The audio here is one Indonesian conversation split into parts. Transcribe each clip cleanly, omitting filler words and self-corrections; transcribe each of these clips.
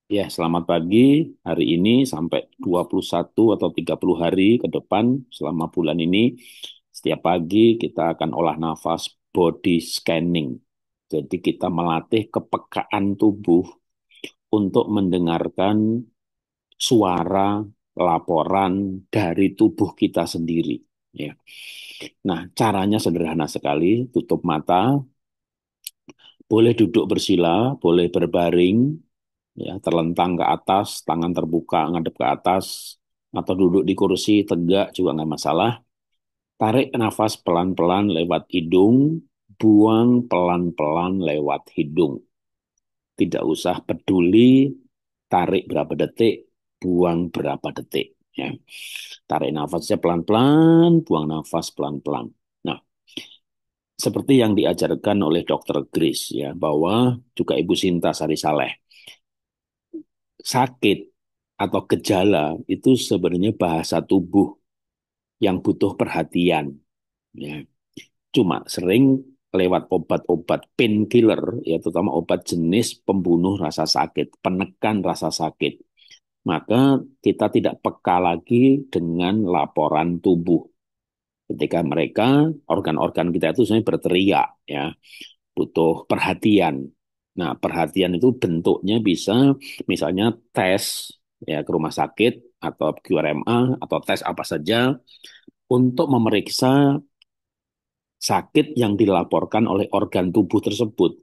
Ya, selamat pagi. Hari ini sampai 21 atau 30 hari ke depan selama bulan ini, setiap pagi kita akan olah nafas body scanning. Jadi kita melatih kepekaan tubuh untuk mendengarkan suara laporan dari tubuh kita sendiri. Ya. Nah, caranya sederhana sekali. Tutup mata, boleh duduk bersila, boleh berbaring, ya terlentang ke atas, tangan terbuka ngadep ke atas, atau duduk di kursi tegak juga nggak masalah. Tarik nafas pelan-pelan lewat hidung, buang pelan-pelan lewat hidung. Tidak usah peduli tarik berapa detik, buang berapa detik. Ya. Tarik nafasnya pelan-pelan, buang nafas pelan-pelan. Nah, seperti yang diajarkan oleh Dr. Grace ya, bahwa juga Ibu Sinta Sari Saleh, sakit atau gejala itu sebenarnya bahasa tubuh yang butuh perhatian. Ya. Cuma sering lewat obat-obat painkiller, ya terutama obat jenis pembunuh rasa sakit, penekan rasa sakit. Maka kita tidak peka lagi dengan laporan tubuh. Ketika mereka, organ-organ kita itu sebenarnya berteriak, ya, butuh perhatian. Nah, perhatian itu bentuknya bisa misalnya tes ya ke rumah sakit atau QRMA atau tes apa saja untuk memeriksa sakit yang dilaporkan oleh organ tubuh tersebut.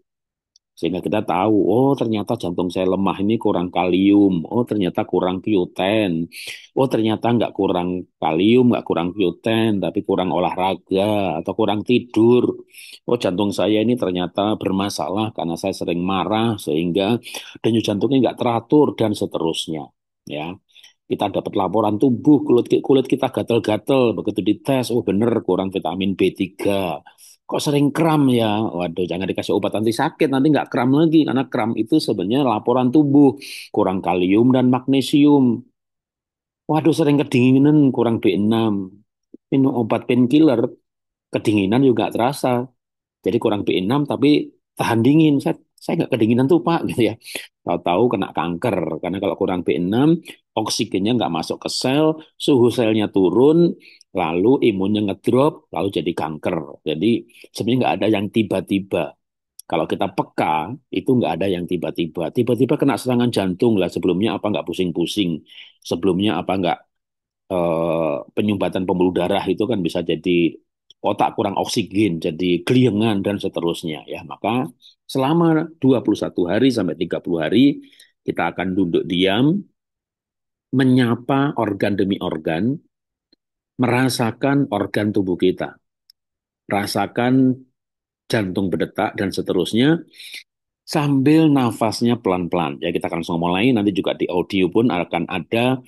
Sehingga kita tahu, oh ternyata jantung saya lemah ini kurang kalium, oh ternyata kurang bioten, oh ternyata nggak kurang kalium, nggak kurang bioten, tapi kurang olahraga atau kurang tidur. Oh jantung saya ini ternyata bermasalah karena saya sering marah sehingga denyut jantungnya nggak teratur dan seterusnya. Ya, kita dapat laporan tubuh, kulit kulit kita gatal-gatal, begitu dites, oh bener kurang vitamin B3. Kok sering kram ya? Waduh, jangan dikasih obat anti sakit, nanti nggak kram lagi. Karena kram itu sebenarnya laporan tubuh, kurang kalium dan magnesium. Waduh, sering kedinginan, kurang B6. Minum obat painkiller, kedinginan juga terasa. Jadi kurang B6 tapi tahan dingin. Saya nggak kedinginan tuh Pak gitu ya. Tahu-tahu kena kanker karena kalau kurang B6 oksigennya nggak masuk ke sel, suhu selnya turun, lalu imunnya ngedrop, lalu jadi kanker. Jadi sebenarnya nggak ada yang tiba-tiba. Kalau kita peka itu nggak ada yang tiba-tiba. Tiba-tiba kena serangan jantung lah. Sebelumnya apa nggak pusing-pusing? Sebelumnya apa nggak penyumbatan pembuluh darah itu kan bisa jadi otak kurang oksigen, jadi keliengan dan seterusnya ya. Maka selama 21 hari sampai 30 hari kita akan duduk diam, menyapa organ demi organ, merasakan organ tubuh kita, rasakan jantung berdetak dan seterusnya sambil nafasnya pelan-pelan. Ya kita akan langsung mulai, nanti juga di audio pun akan ada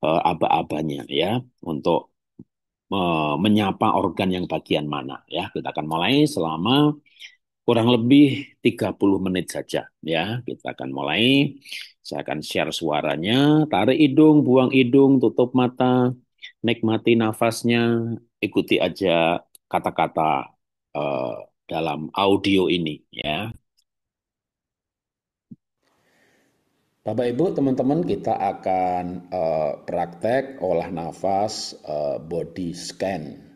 aba-abanya ya untuk menyapa organ yang bagian mana ya. Kita akan mulai selama kurang lebih 30 menit saja ya. Kita akan mulai. Saya akan share suaranya. Tarik hidung, buang hidung, tutup mata, nikmati nafasnya, ikuti aja kata-kata eh, dalam audio ini ya. Bapak Ibu, teman-teman, kita akan praktek olah nafas body scan.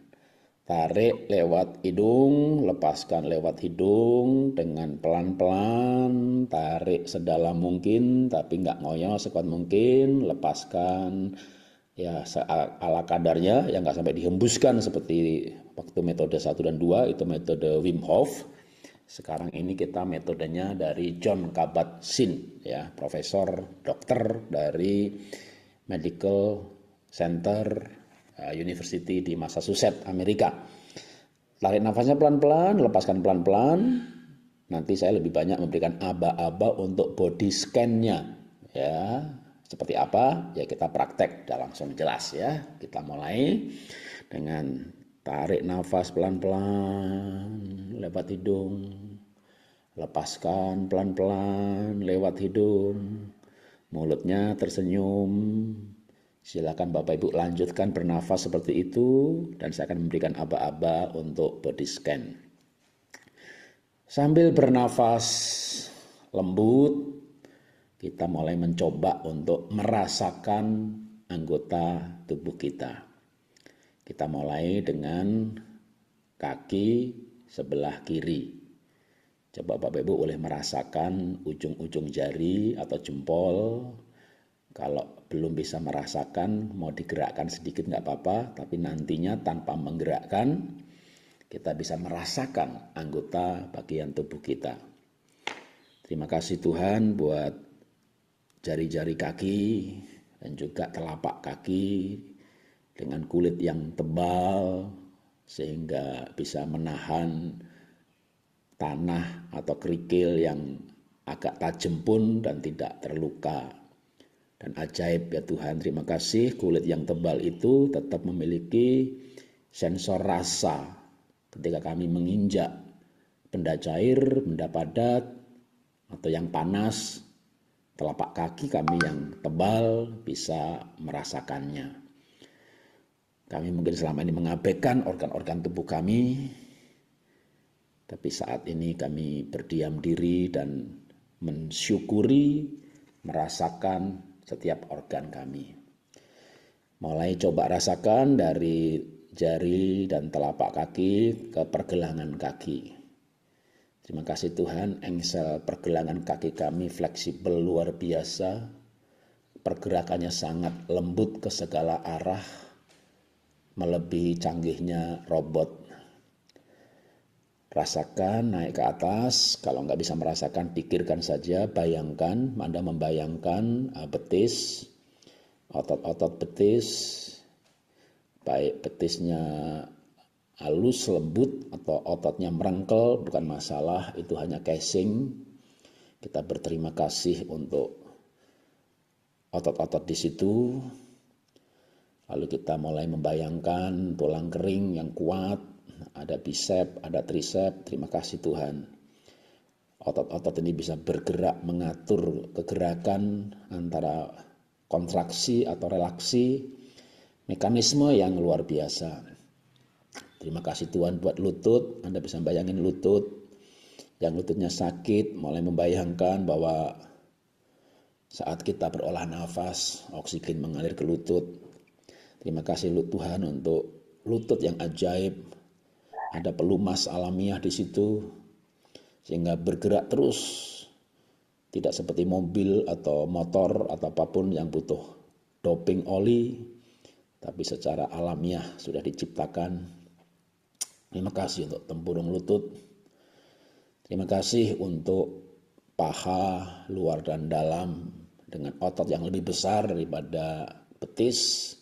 Tarik lewat hidung, lepaskan lewat hidung dengan pelan-pelan, tarik sedalam mungkin tapi nggak ngoyo sekuat mungkin, lepaskan ya ala kadarnya yang nggak sampai dihembuskan seperti waktu metode 1 dan 2 itu metode Wim Hof. Sekarang ini kita metodenya dari John Kabat-Zinn, ya, profesor dokter dari Medical Center University di Massachusetts, Amerika. Tarik nafasnya pelan-pelan, lepaskan pelan-pelan. Nanti saya lebih banyak memberikan aba-aba untuk body scan-nya, ya. Seperti apa? Ya kita praktek, udah langsung jelas ya. Kita mulai dengan tarik nafas pelan-pelan lewat hidung. Lepaskan pelan-pelan lewat hidung. Mulutnya tersenyum. Silakan Bapak Ibu lanjutkan bernafas seperti itu dan saya akan memberikan aba-aba untuk body scan. Sambil bernafas lembut, kita mulai mencoba untuk merasakan anggota tubuh kita. Kita mulai dengan kaki sebelah kiri. Coba Bapak Ibu boleh merasakan ujung-ujung jari atau jempol. Kalau belum bisa merasakan, mau digerakkan sedikit nggak apa-apa, tapi nantinya tanpa menggerakkan, kita bisa merasakan anggota bagian tubuh kita. Terima kasih Tuhan buat jari-jari kaki dan juga telapak kaki dengan kulit yang tebal sehingga bisa menahan tanah atau kerikil yang agak tajam pun dan tidak terluka. Dan ajaib ya Tuhan, terima kasih kulit yang tebal itu tetap memiliki sensor rasa ketika kami menginjak benda cair, benda padat, atau yang panas, telapak kaki kami yang tebal bisa merasakannya. Kami mungkin selama ini mengabaikan organ-organ tubuh kami, tapi saat ini kami berdiam diri dan mensyukuri, merasakan setiap organ kami. Mulai coba rasakan dari jari dan telapak kaki ke pergelangan kaki. Terima kasih Tuhan, engsel pergelangan kaki kami fleksibel luar biasa. Pergerakannya sangat lembut ke segala arah, melebihi canggihnya robot. Rasakan naik ke atas, kalau nggak bisa merasakan pikirkan saja, bayangkan, Anda membayangkan betis, otot-otot betis, baik betisnya halus, lembut, atau ototnya merengkel, bukan masalah, itu hanya casing. Kita berterima kasih untuk otot-otot di situ. Lalu kita mulai membayangkan tulang kering yang kuat, ada bisep, ada trisep, terima kasih Tuhan. Otot-otot ini bisa bergerak mengatur kegerakan antara kontraksi atau relaksi, mekanisme yang luar biasa. Terima kasih Tuhan buat lutut, Anda bisa bayangin lutut, yang lututnya sakit, mulai membayangkan bahwa saat kita berolah nafas, oksigen mengalir ke lutut. Terima kasih Tuhan untuk lutut yang ajaib. Ada pelumas alamiah di situ sehingga bergerak terus, tidak seperti mobil atau motor atau apapun yang butuh doping oli, tapi secara alamiah sudah diciptakan. Terima kasih untuk tempurung lutut. Terima kasih untuk paha luar dan dalam dengan otot yang lebih besar daripada betis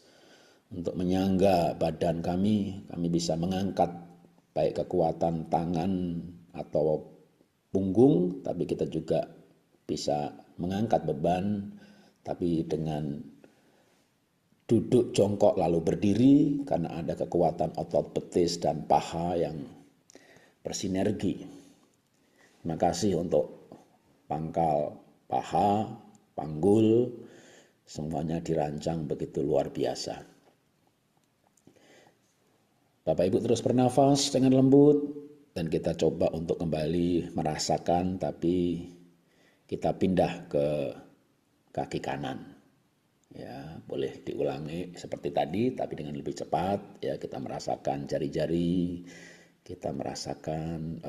untuk menyangga badan kami bisa mengangkat baik kekuatan tangan atau punggung, tapi kita juga bisa mengangkat beban, tapi dengan duduk jongkok lalu berdiri karena ada kekuatan otot betis dan paha yang bersinergi. Terima kasih untuk pangkal paha, panggul, semuanya dirancang begitu luar biasa. Bapak Ibu terus bernafas dengan lembut dan kita coba untuk kembali merasakan, tapi kita pindah ke kaki kanan. Ya, boleh diulangi seperti tadi tapi dengan lebih cepat ya, kita merasakan jari-jari, kita merasakan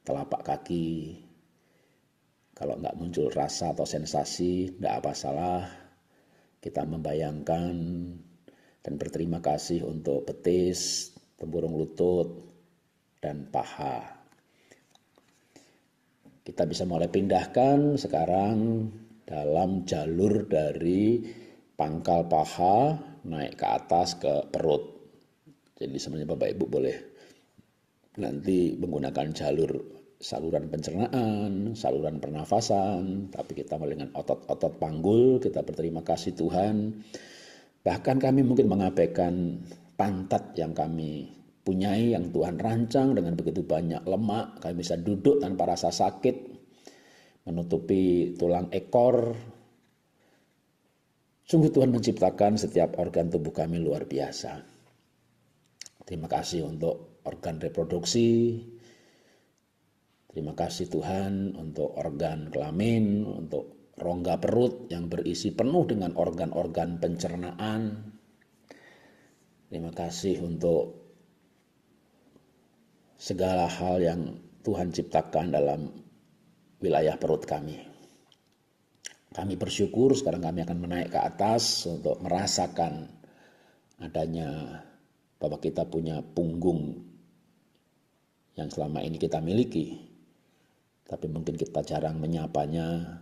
telapak kaki. Kalau nggak muncul rasa atau sensasi, nggak apa salah. Kita membayangkan dan berterima kasih untuk betis, tempurung lutut, dan paha. Kita bisa mulai pindahkan sekarang dalam jalur dari pangkal paha naik ke atas ke perut. Jadi sebenarnya Bapak Ibu boleh nanti menggunakan saluran pencernaan, saluran pernafasan, tapi kita mulai dengan otot-otot panggul. Kita berterima kasih Tuhan. Bahkan kami mungkin mengabaikan pantat yang kami punyai, yang Tuhan rancang dengan begitu banyak lemak. Kami bisa duduk tanpa rasa sakit, menutupi tulang ekor. Sungguh Tuhan menciptakan setiap organ tubuh kami luar biasa. Terima kasih untuk organ reproduksi. Terima kasih Tuhan untuk organ kelamin, untuk rongga perut yang berisi penuh dengan organ-organ pencernaan. Terima kasih untuk segala hal yang Tuhan ciptakan dalam wilayah perut kami. Kami bersyukur sekarang kami akan menaik ke atas untuk merasakan adanya bahwa kita punya punggung yang selama ini kita miliki, tapi mungkin kita jarang menyapanya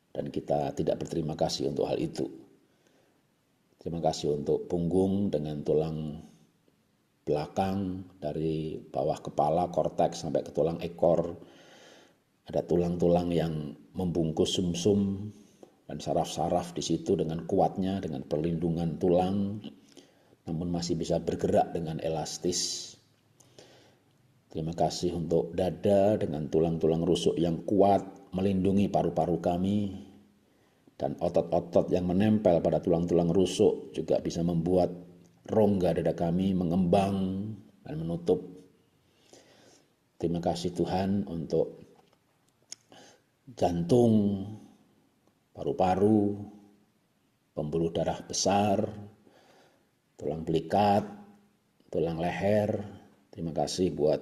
dan kita tidak berterima kasih untuk hal itu. Terima kasih untuk punggung dengan tulang belakang dari bawah kepala, korteks sampai ke tulang ekor. Ada tulang-tulang yang membungkus sumsum dan saraf-saraf di situ dengan kuatnya, dengan perlindungan tulang, namun masih bisa bergerak dengan elastis. Terima kasih untuk dada dengan tulang-tulang rusuk yang kuat melindungi paru-paru kami, dan otot-otot yang menempel pada tulang-tulang rusuk juga bisa membuat rongga dada kami mengembang dan menutup. Terima kasih Tuhan untuk jantung, paru-paru, pembuluh darah besar, tulang belikat, tulang leher. Terima kasih buat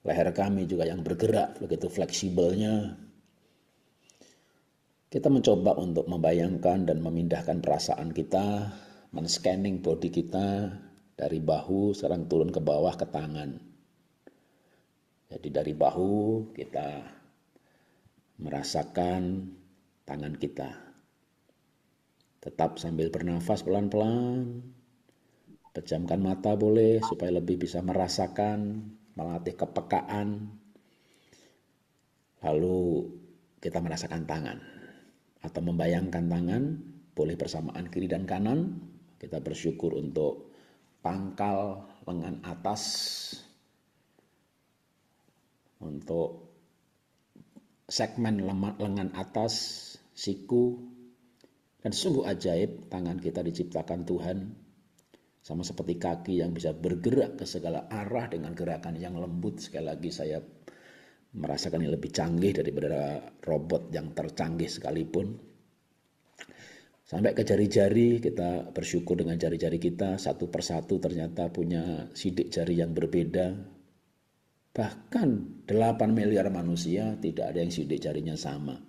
leher kami juga yang bergerak begitu fleksibelnya. Kita mencoba untuk membayangkan dan memindahkan perasaan kita, men-scanning body kita dari bahu sekarang turun ke bawah ke tangan. Jadi dari bahu kita merasakan tangan kita. Tetap sambil bernafas pelan-pelan, pejamkan mata boleh supaya lebih bisa merasakan, melatih kepekaan. Lalu kita merasakan tangan atau membayangkan tangan, boleh bersamaan kiri dan kanan. Kita bersyukur untuk pangkal lengan atas, untuk segmen lengan atas, siku, dan sungguh ajaib tangan kita diciptakan Tuhan, sama seperti kaki yang bisa bergerak ke segala arah dengan gerakan yang lembut. Sekali lagi saya merasakan ini lebih canggih daripada robot yang tercanggih sekalipun. Sampai ke jari-jari, kita bersyukur dengan jari-jari kita satu persatu ternyata punya sidik jari yang berbeda. Bahkan 8 miliar manusia tidak ada yang sidik jarinya sama.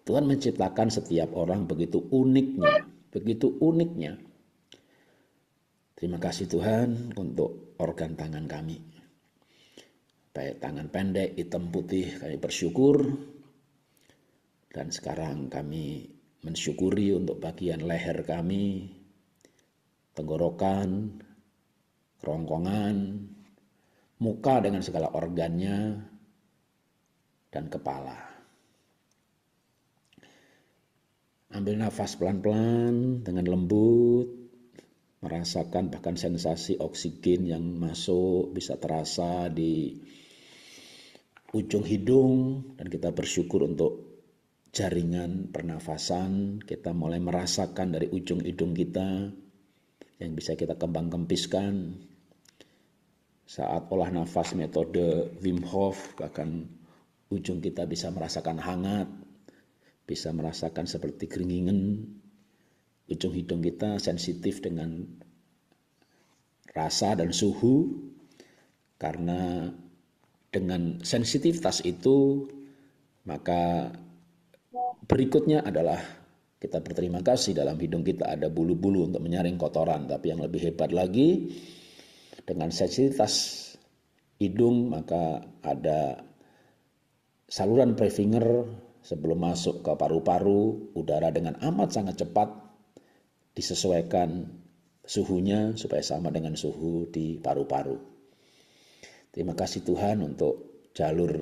Tuhan menciptakan setiap orang begitu uniknya, begitu uniknya. Terima kasih Tuhan untuk organ tangan kami. Baik tangan pendek, hitam putih, kami bersyukur. Dan sekarang kami mensyukuri untuk bagian leher kami, tenggorokan, kerongkongan, muka dengan segala organnya, dan kepala. Ambil nafas pelan-pelan dengan lembut, merasakan bahkan sensasi oksigen yang masuk bisa terasa di ujung hidung, dan kita bersyukur untuk jaringan pernafasan. Kita mulai merasakan dari ujung hidung kita yang bisa kita kembang-kempiskan. Saat olah nafas metode Wim Hof, bahkan ujung kita bisa merasakan hangat, bisa merasakan seperti keringingan. Ujung hidung kita sensitif dengan rasa dan suhu, karena dengan sensitivitas itu maka berikutnya adalah kita berterima kasih dalam hidung kita ada bulu-bulu untuk menyaring kotoran. Tapi yang lebih hebat lagi, dengan sensitivitas hidung maka ada saluran prefinger sebelum masuk ke paru-paru. Udara dengan amat sangat cepat disesuaikan suhunya supaya sama dengan suhu di paru-paru. Terima kasih Tuhan untuk jalur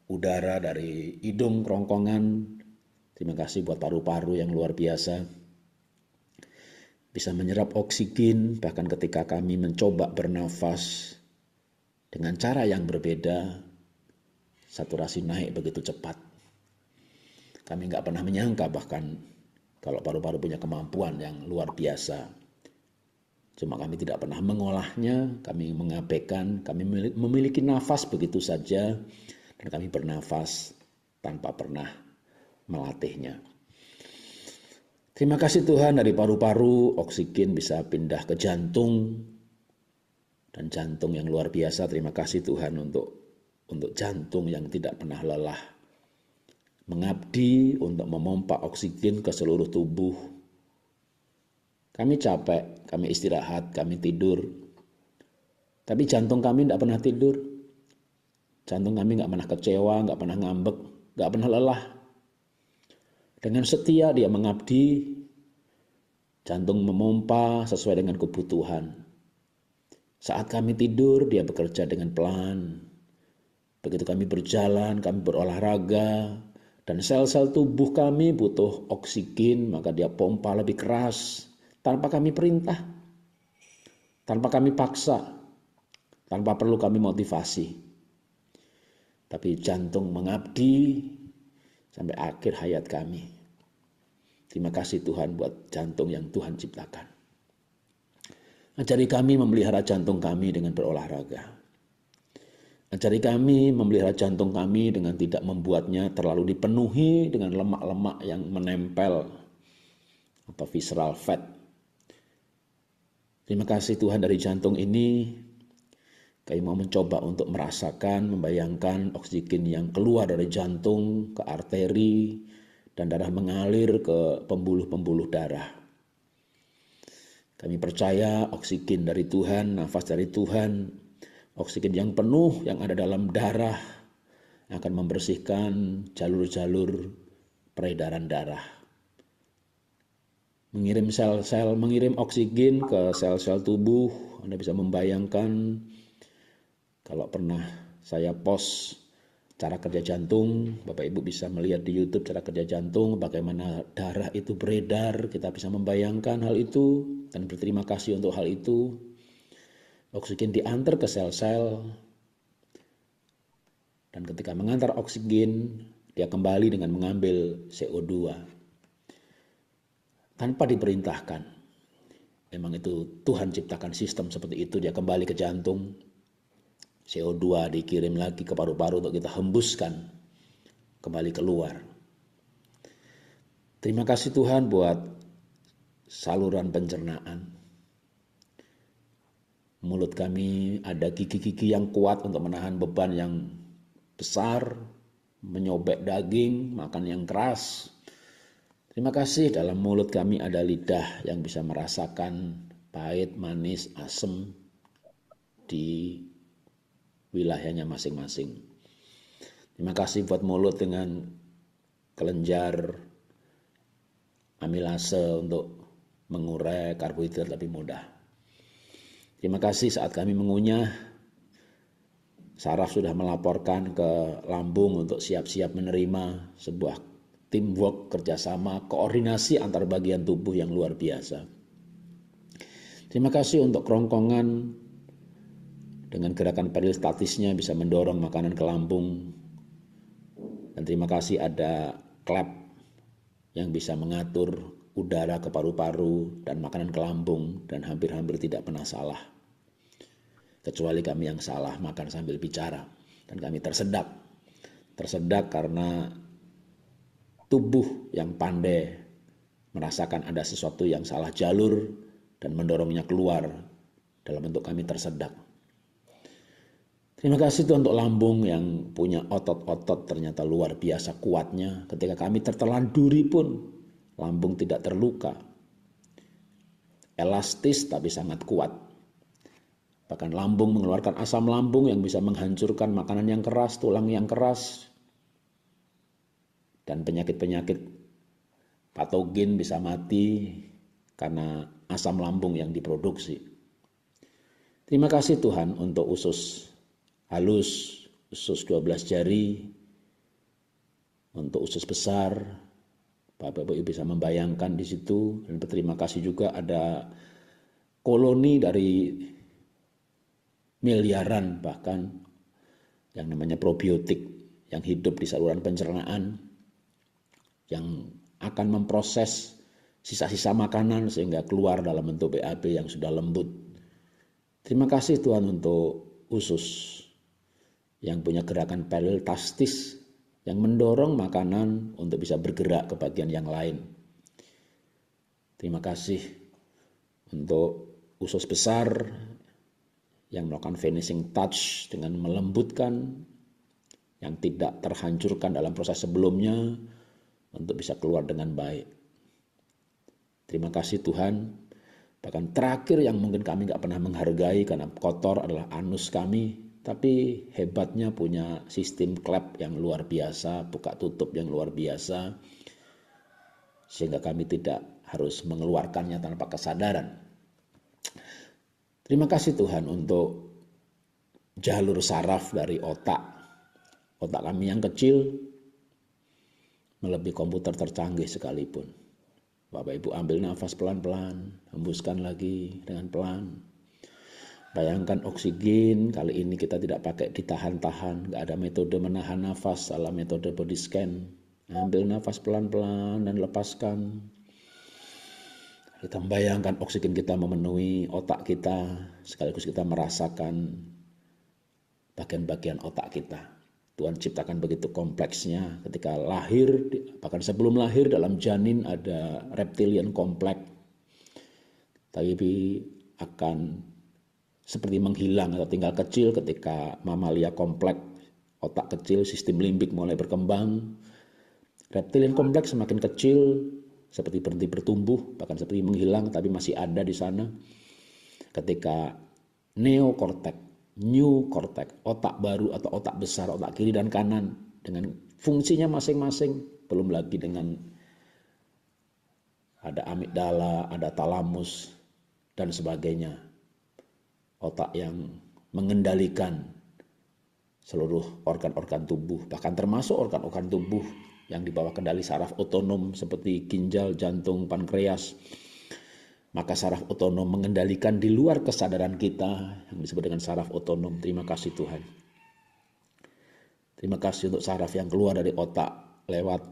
udara dari hidung, kerongkongan. Terima kasih buat paru-paru yang luar biasa, bisa menyerap oksigen. Bahkan ketika kami mencoba bernafas dengan cara yang berbeda, saturasi naik begitu cepat. Kami nggak pernah menyangka bahkan kalau paru-paru punya kemampuan yang luar biasa. Cuma kami tidak pernah mengolahnya, kami mengabaikan, kami memiliki nafas begitu saja, dan kami bernafas tanpa pernah melatihnya. Terima kasih Tuhan, dari paru-paru oksigen bisa pindah ke jantung, dan jantung yang luar biasa. Terima kasih Tuhan untuk jantung yang tidak pernah lelah, mengabdi untuk memompa oksigen ke seluruh tubuh. Kami capek, kami istirahat, kami tidur, tapi jantung kami tidak pernah tidur. Jantung kami nggak pernah kecewa, nggak pernah ngambek, nggak pernah lelah. Dengan setia dia mengabdi, jantung memompa sesuai dengan kebutuhan. Saat kami tidur, dia bekerja dengan pelan. Begitu kami berjalan, kami berolahraga, dan sel-sel tubuh kami butuh oksigen, maka dia pompa lebih keras. Tanpa kami perintah, tanpa kami paksa, tanpa perlu kami motivasi. Tapi jantung mengabdi sampai akhir hayat kami. Terima kasih Tuhan buat jantung yang Tuhan ciptakan. Ajari kami memelihara jantung kami dengan berolahraga. Ajari kami memelihara jantung kami dengan tidak membuatnya terlalu dipenuhi dengan lemak-lemak yang menempel atau visceral fat. Terima kasih Tuhan, dari jantung ini kami mau mencoba untuk merasakan, membayangkan oksigen yang keluar dari jantung ke arteri dan darah mengalir ke pembuluh-pembuluh darah. Kami percaya oksigen dari Tuhan, nafas dari Tuhan, oksigen yang penuh yang ada dalam darah akan membersihkan jalur-jalur peredaran darah. Mengirim sel-sel, mengirim oksigen ke sel-sel tubuh. Anda bisa membayangkan kalau pernah saya post cara kerja jantung, Bapak Ibu bisa melihat di YouTube cara kerja jantung, bagaimana darah itu beredar, kita bisa membayangkan hal itu dan berterima kasih untuk hal itu. Oksigen diantar ke sel-sel, dan ketika mengantar oksigen, dia kembali dengan mengambil CO2. Tanpa diperintahkan. Memang itu Tuhan ciptakan sistem seperti itu, dia kembali ke jantung. CO2 dikirim lagi ke paru-paru untuk kita hembuskan kembali keluar. Terima kasih Tuhan buat saluran pencernaan. Mulut kami ada gigi-gigi yang kuat untuk menahan beban yang besar, menyobek daging, makan yang keras. Terima kasih, dalam mulut kami ada lidah yang bisa merasakan pahit, manis, asam di wilayahnya masing-masing. Terima kasih buat mulut dengan kelenjar amilase untuk mengurai karbohidrat lebih mudah. Terima kasih saat kami mengunyah, saraf sudah melaporkan ke lambung untuk siap-siap menerima sebuah teamwork, kerjasama, koordinasi antar bagian tubuh yang luar biasa. Terima kasih untuk kerongkongan dengan gerakan peristatisnya bisa mendorong makanan ke lambung. Dan terima kasih ada klep yang bisa mengatur udara ke paru-paru dan makanan ke lambung, dan hampir-hampir tidak pernah salah. Kecuali kami yang salah makan sambil bicara, dan kami tersedak. Tersedak karena tubuh yang pandai merasakan ada sesuatu yang salah jalur dan mendorongnya keluar, dalam bentuk kami tersedak. Terima kasih Tuhan untuk lambung yang punya otot-otot ternyata luar biasa kuatnya. Ketika kami tertelan duri pun lambung tidak terluka. Elastis tapi sangat kuat. Bahkan lambung mengeluarkan asam lambung yang bisa menghancurkan makanan yang keras, tulang yang keras, dan penyakit-penyakit patogen bisa mati karena asam lambung yang diproduksi. Terima kasih Tuhan untuk usus halus, usus 12 jari, untuk usus besar. Bapak Ibu bisa membayangkan di situ, dan berterima kasih juga ada koloni dari miliaran bahkan yang namanya probiotik yang hidup di saluran pencernaan, yang akan memproses sisa-sisa makanan sehingga keluar dalam bentuk BAB yang sudah lembut. Terima kasih Tuhan untuk usus yang punya gerakan peristaltis yang mendorong makanan untuk bisa bergerak ke bagian yang lain. Terima kasih untuk usus besar yang melakukan finishing touch dengan melembutkan yang tidak terhancurkan dalam proses sebelumnya untuk bisa keluar dengan baik. Terima kasih Tuhan. Bahkan terakhir yang mungkin kami nggak pernah menghargai karena kotor adalah anus kami, tapi hebatnya punya sistem klep yang luar biasa, buka tutup yang luar biasa, sehingga kami tidak harus mengeluarkannya tanpa kesadaran. Terima kasih Tuhan untuk jalur saraf dari otak. Otak kami yang kecil melebihi komputer tercanggih sekalipun. Bapak Ibu ambil nafas pelan-pelan, hembuskan lagi dengan pelan. Bayangkan oksigen, kali ini kita tidak pakai ditahan-tahan, nggak ada metode menahan nafas ala metode body scan. Ambil nafas pelan-pelan dan lepaskan. Kita membayangkan oksigen kita memenuhi otak kita, sekaligus kita merasakan bagian-bagian otak kita. Tuhan ciptakan begitu kompleksnya ketika lahir, bahkan sebelum lahir dalam janin ada reptilian kompleks, tapi akan seperti menghilang atau tinggal kecil ketika mamalia kompleks, otak kecil, sistem limbik mulai berkembang. Reptilian kompleks semakin kecil, seperti berhenti bertumbuh, bahkan seperti menghilang, tapi masih ada di sana. Ketika neokorteks, new cortex, otak baru atau otak besar, otak kiri dan kanan dengan fungsinya masing-masing, belum lagi dengan ada amigdala, ada talamus dan sebagainya. Otak yang mengendalikan seluruh organ-organ tubuh, bahkan termasuk organ-organ tubuh yang di bawah kendali saraf otonom seperti ginjal, jantung, pankreas. Maka saraf otonom mengendalikan di luar kesadaran kita yang disebut dengan saraf otonom. Terima kasih Tuhan. Terima kasih untuk saraf yang keluar dari otak lewat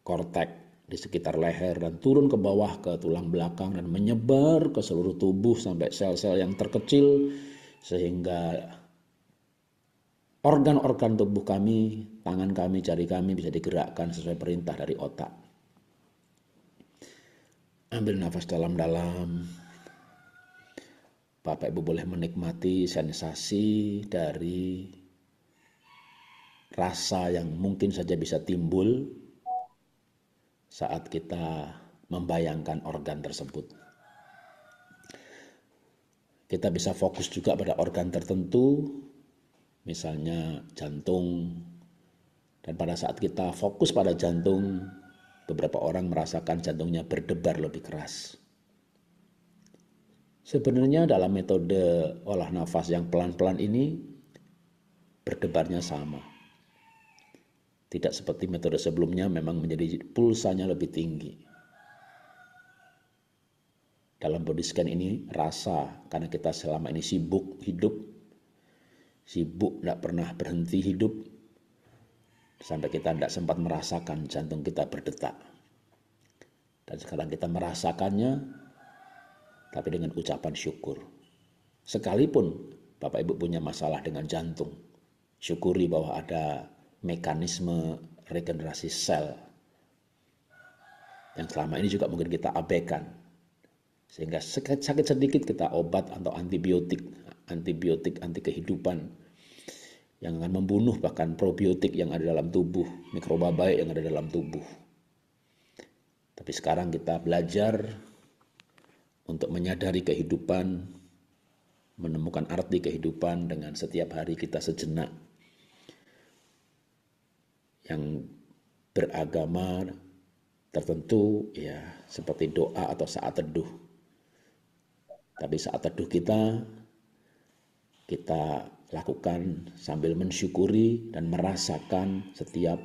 korteks di sekitar leher dan turun ke bawah ke tulang belakang dan menyebar ke seluruh tubuh sampai sel-sel yang terkecil sehingga organ-organ tubuh kami, tangan kami, jari kami bisa digerakkan sesuai perintah dari otak. Ambil nafas dalam-dalam. Bapak Ibu boleh menikmati sensasi dari rasa yang mungkin saja bisa timbul saat kita membayangkan organ tersebut. Kita bisa fokus juga pada organ tertentu, misalnya jantung. Dan pada saat kita fokus pada jantung, beberapa orang merasakan jantungnya berdebar lebih keras. Sebenarnya dalam metode olah nafas yang pelan-pelan ini berdebarnya sama. Tidak seperti metode sebelumnya memang menjadi pulsanya lebih tinggi. Dalam body scan ini rasa, karena kita selama ini sibuk hidup, sibuk tidak pernah berhenti hidup, sampai kita tidak sempat merasakan jantung kita berdetak. Dan sekarang kita merasakannya, tapi dengan ucapan syukur. Sekalipun Bapak Ibu punya masalah dengan jantung, syukuri bahwa ada mekanisme regenerasi sel yang selama ini juga mungkin kita abaikan. Sehingga sakit sedikit kita obat atau antibiotik anti kehidupan yang akan membunuh bahkan probiotik yang ada dalam tubuh, mikroba baik yang ada dalam tubuh. Tapi sekarang kita belajar untuk menyadari kehidupan, menemukan arti kehidupan dengan setiap hari kita sejenak yang beragama tertentu, ya seperti doa atau saat teduh. Tapi saat teduh kita lakukan sambil mensyukuri dan merasakan setiap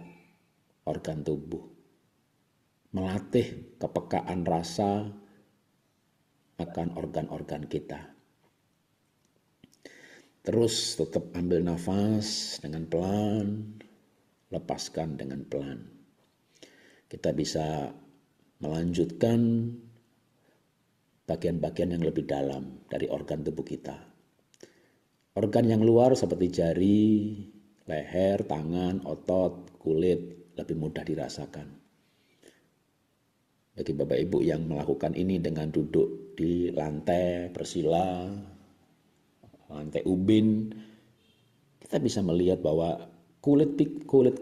organ tubuh. Melatih kepekaan rasa akan organ-organ kita. Terus tetap ambil nafas dengan pelan, lepaskan dengan pelan. Kita bisa melanjutkan bagian-bagian yang lebih dalam dari organ tubuh kita. Organ yang luar seperti jari, leher, tangan, otot, kulit lebih mudah dirasakan. Bagi Bapak Ibu yang melakukan ini dengan duduk di lantai bersila, lantai ubin, kita bisa melihat bahwa kulit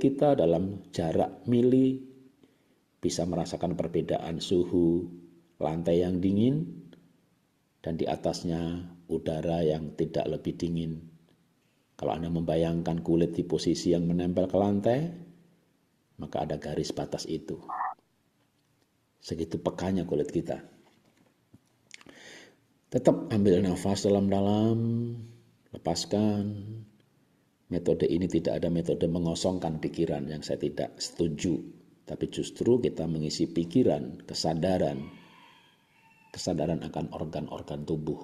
kita dalam jarak mili bisa merasakan perbedaan suhu lantai yang dingin dan di atasnya udara yang tidak lebih dingin. Kalau Anda membayangkan kulit di posisi yang menempel ke lantai, maka ada garis batas itu. Segitu pekanya kulit kita. Tetap ambil nafas dalam-dalam, lepaskan. Metode ini tidak ada metode mengosongkan pikiran yang saya tidak setuju. Tapi justru kita mengisi pikiran, kesadaran akan organ-organ tubuh.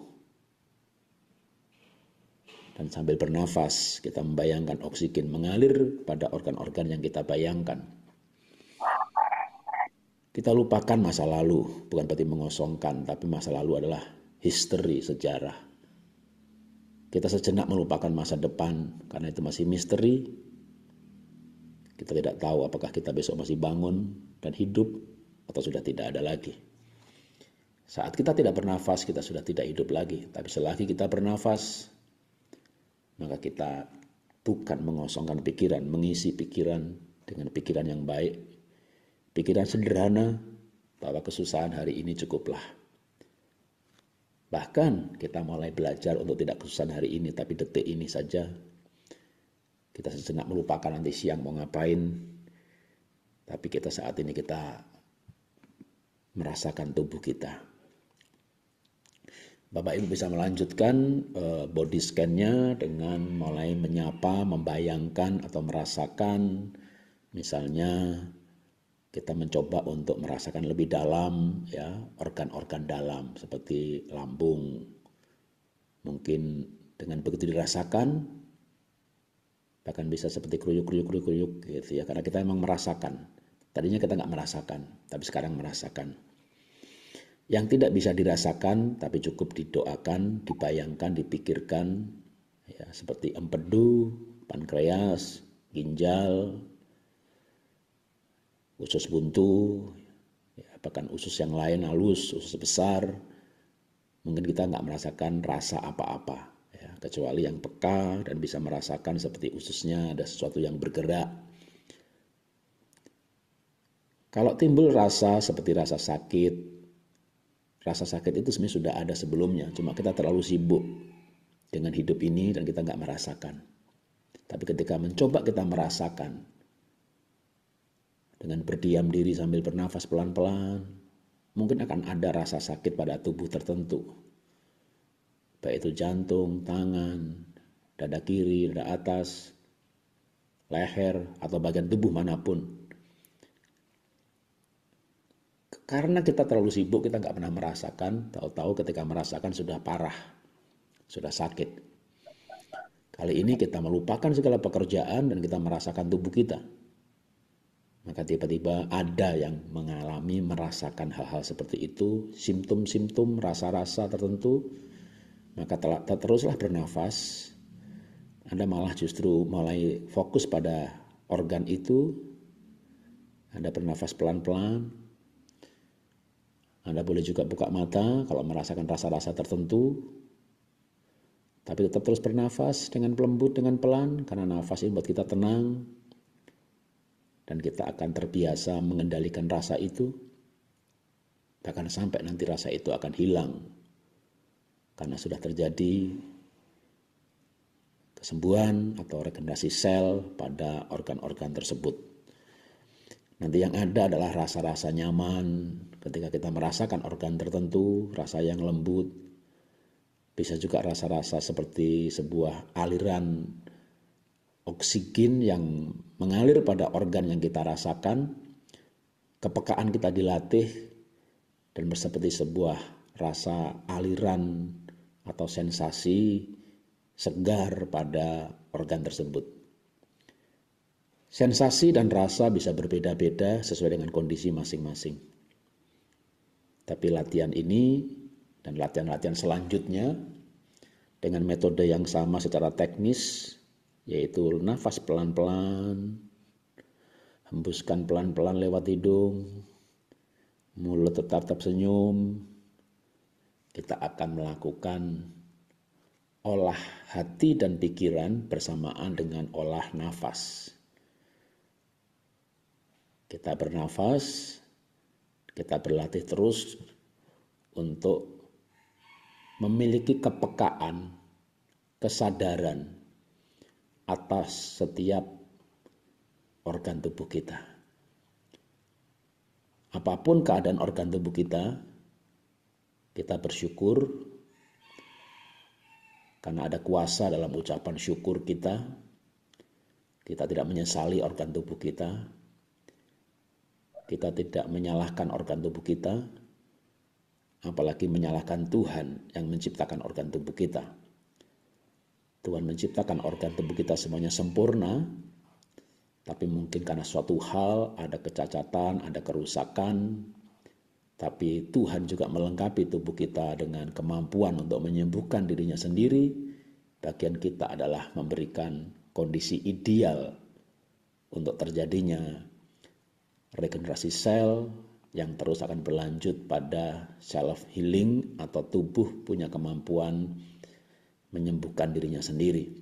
Dan sambil bernafas, kita membayangkan oksigen mengalir pada organ-organ yang kita bayangkan. Kita lupakan masa lalu, bukan berarti mengosongkan, tapi masa lalu adalah history, sejarah. Kita sejenak melupakan masa depan, karena itu masih misteri. Kita tidak tahu apakah kita besok masih bangun dan hidup, atau sudah tidak ada lagi. Saat kita tidak bernafas, kita sudah tidak hidup lagi. Tapi selagi kita bernafas, maka kita bukan mengosongkan pikiran, mengisi pikiran dengan pikiran yang baik. Pikiran sederhana bahwa kesusahan hari ini cukuplah. Bahkan kita mulai belajar untuk tidak kesusahan hari ini, tapi detik ini saja. Kita sejenak melupakan nanti siang mau ngapain. Tapi kita saat ini kita merasakan tubuh kita. Bapak Ibu bisa melanjutkan body scan-nya dengan mulai menyapa, membayangkan atau merasakan. Misalnya kita mencoba untuk merasakan lebih dalam ya, organ-organ dalam seperti lambung. Mungkin dengan begitu dirasakan bahkan bisa seperti kruyuk gitu ya, karena kita memang merasakan. Tadinya kita nggak merasakan, tapi sekarang merasakan. Yang tidak bisa dirasakan tapi cukup didoakan, dibayangkan, dipikirkan ya, seperti empedu, pankreas, ginjal, usus buntu, ya, bahkan usus yang lain halus, usus besar. Mungkin kita nggak merasakan rasa apa-apa, ya, kecuali yang peka dan bisa merasakan seperti ususnya ada sesuatu yang bergerak. Kalau timbul rasa seperti rasa sakit itu sebenarnya sudah ada sebelumnya, cuma kita terlalu sibuk dengan hidup ini dan kita nggak merasakan. Tapi ketika mencoba kita merasakan, dengan berdiam diri sambil bernafas pelan-pelan, mungkin akan ada rasa sakit pada tubuh tertentu. Baik itu jantung, tangan, dada kiri, dada atas, leher, atau bagian tubuh manapun. Karena kita terlalu sibuk, kita nggak pernah merasakan, tahu-tahu ketika merasakan sudah parah, sudah sakit. Kali ini kita melupakan segala pekerjaan dan kita merasakan tubuh kita. Maka tiba-tiba ada yang merasakan hal-hal seperti itu, simptom-simptom, rasa-rasa tertentu, maka teruslah bernafas. Anda malah justru mulai fokus pada organ itu. Anda bernafas pelan-pelan. Anda boleh juga buka mata kalau merasakan rasa-rasa tertentu. Tapi tetap terus bernafas dengan lembut, dengan pelan, karena nafas ini buat kita tenang. Dan kita akan terbiasa mengendalikan rasa itu. Bahkan sampai nanti rasa itu akan hilang. Karena sudah terjadi kesembuhan atau regenerasi sel pada organ-organ tersebut. Nanti yang ada adalah rasa-rasa nyaman ketika kita merasakan organ tertentu, rasa yang lembut. Bisa juga rasa-rasa seperti sebuah aliran oksigen yang mengalir pada organ yang kita rasakan. Kepekaan kita dilatih dan seperti sebuah rasa aliran atau sensasi segar pada organ tersebut. Sensasi dan rasa bisa berbeda-beda sesuai dengan kondisi masing-masing. Tapi latihan ini dan latihan-latihan selanjutnya dengan metode yang sama secara teknis, yaitu nafas pelan-pelan, hembuskan pelan-pelan lewat hidung, mulut tetap senyum. Kita akan melakukan olah hati dan pikiran bersamaan dengan olah nafas. Kita bernafas, kita berlatih terus untuk memiliki kepekaan, kesadaran atas setiap organ tubuh kita. Apapun keadaan organ tubuh kita bersyukur karena ada kuasa dalam ucapan syukur kita. Kita tidak menyesali organ tubuh kita. Kita tidak menyalahkan organ tubuh kita, apalagi menyalahkan Tuhan yang menciptakan organ tubuh kita. Tuhan menciptakan organ tubuh kita semuanya sempurna, tapi mungkin karena suatu hal ada kecacatan, ada kerusakan, tapi Tuhan juga melengkapi tubuh kita dengan kemampuan untuk menyembuhkan dirinya sendiri. Bagian kita adalah memberikan kondisi ideal untuk terjadinya regenerasi sel yang terus akan berlanjut pada self healing atau tubuh punya kemampuan menyembuhkan dirinya sendiri.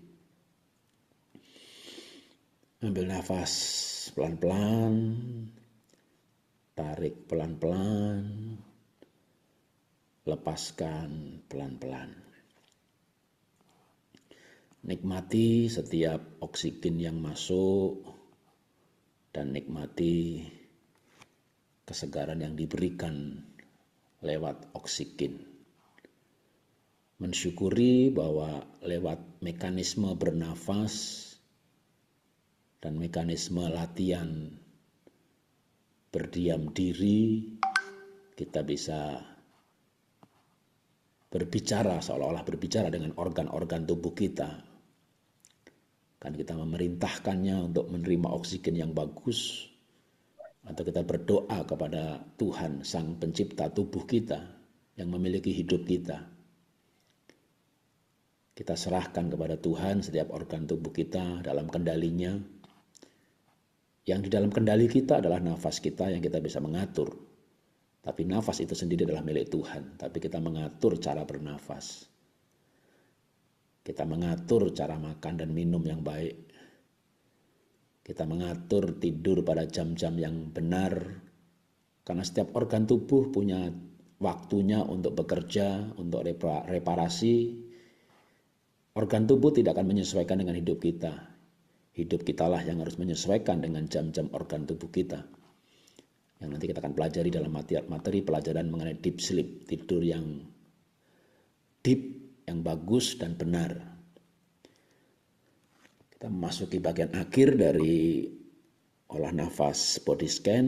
Ambil nafas pelan-pelan, tarik pelan-pelan, lepaskan pelan-pelan. Nikmati setiap oksigen yang masuk dan nikmati kesegaran yang diberikan lewat oksigen. Mensyukuri bahwa lewat mekanisme bernafas dan mekanisme latihan berdiam diri, kita bisa berbicara seolah-olah berbicara dengan organ-organ tubuh kita. Kan kita memerintahkannya untuk menerima oksigen yang bagus, atau kita berdoa kepada Tuhan Sang Pencipta tubuh kita yang memiliki hidup kita. Kita serahkan kepada Tuhan setiap organ tubuh kita dalam kendalinya. Yang di dalam kendali kita adalah nafas kita yang kita bisa mengatur. Tapi nafas itu sendiri adalah milik Tuhan. Tapi kita mengatur cara bernafas. Kita mengatur cara makan dan minum yang baik. Kita mengatur tidur pada jam-jam yang benar. Karena setiap organ tubuh punya waktunya untuk bekerja, untuk reparasi. Organ tubuh tidak akan menyesuaikan dengan hidup kita. Hidup kitalah yang harus menyesuaikan dengan jam-jam organ tubuh kita. Yang nanti kita akan pelajari dalam materi pelajaran mengenai deep sleep, tidur yang deep, yang bagus dan benar. Kita memasuki bagian akhir dari olah nafas body scan.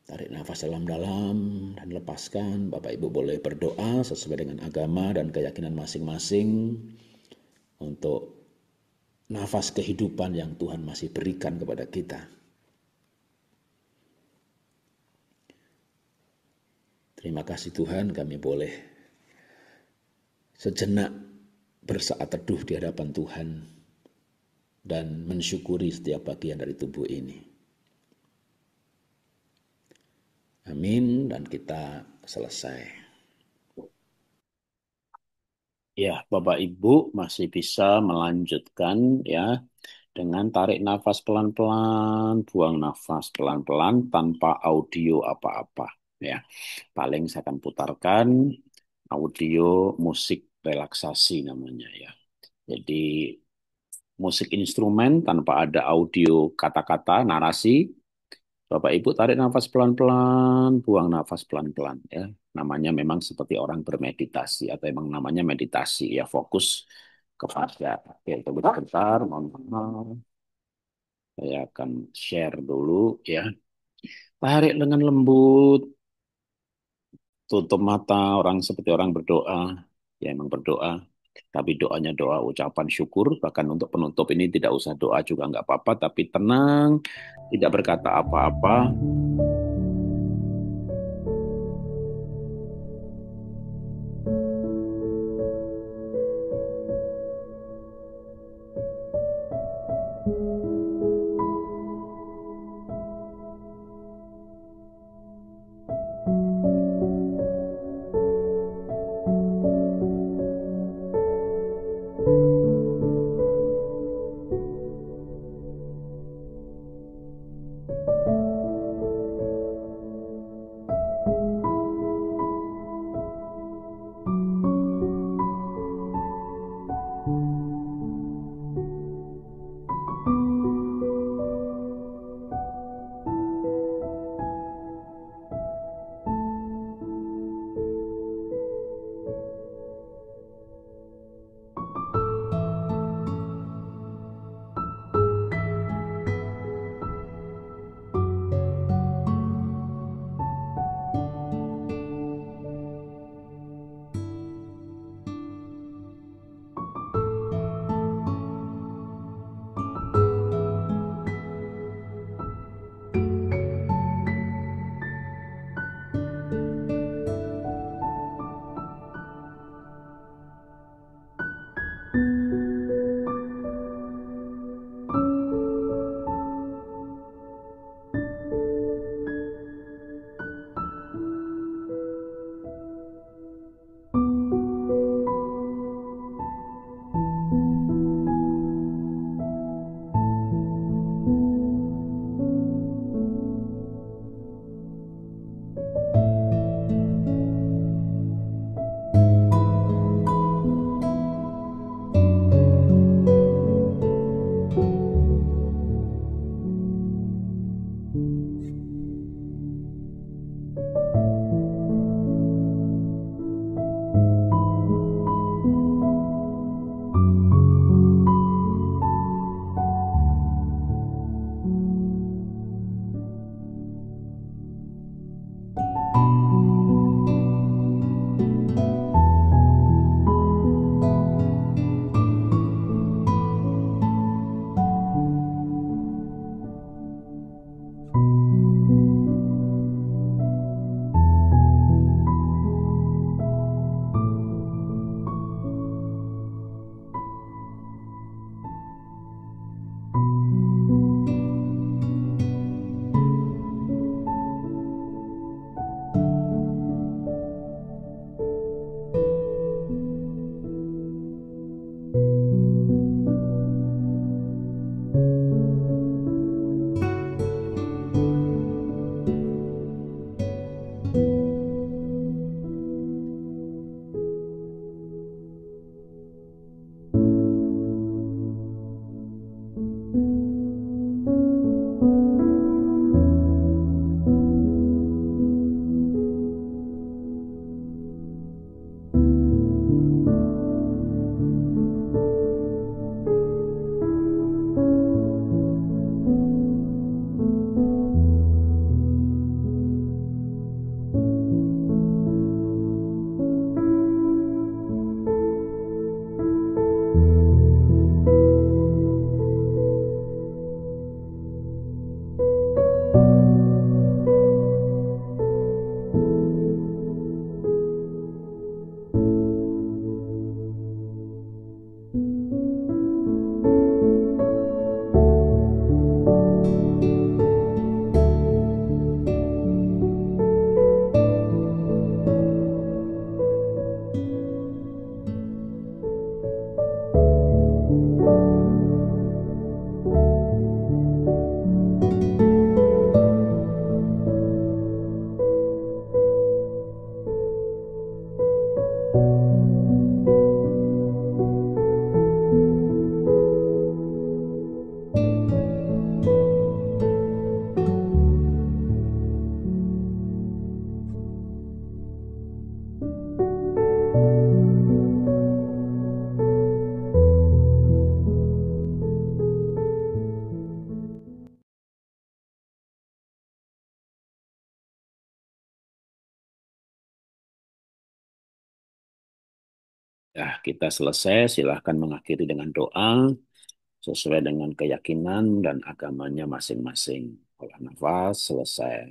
Tarik nafas dalam-dalam dan lepaskan. Bapak Ibu boleh berdoa sesuai dengan agama dan keyakinan masing-masing untuk nafas kehidupan yang Tuhan masih berikan kepada kita. Terima kasih Tuhan, kami boleh sejenak bersaat teduh di hadapan Tuhan dan mensyukuri setiap bagian dari tubuh ini. Amin, dan kita selesai. Ya, Bapak Ibu masih bisa melanjutkan ya dengan tarik nafas pelan-pelan, buang nafas pelan-pelan tanpa audio apa-apa ya. Paling saya akan putarkan audio musik relaksasi namanya ya. Jadi musik instrumen tanpa ada audio kata-kata narasi. Bapak Ibu tarik nafas pelan-pelan, buang nafas pelan-pelan ya. Namanya memang seperti orang bermeditasi atau memang namanya meditasi ya, fokus kepada. Oke, tunggu sebentar, mohon maaf. Saya akan share dulu ya. Tarik dengan lembut, tutup mata orang seperti orang berdoa. Ya emang berdoa, tapi doanya doa ucapan syukur. Bahkan untuk penutup ini tidak usah doa juga nggak apa-apa, tapi tenang, tidak berkata apa-apa. Ya, kita selesai. Silahkan mengakhiri dengan doa sesuai dengan keyakinan dan agamanya masing-masing. Olah nafas selesai.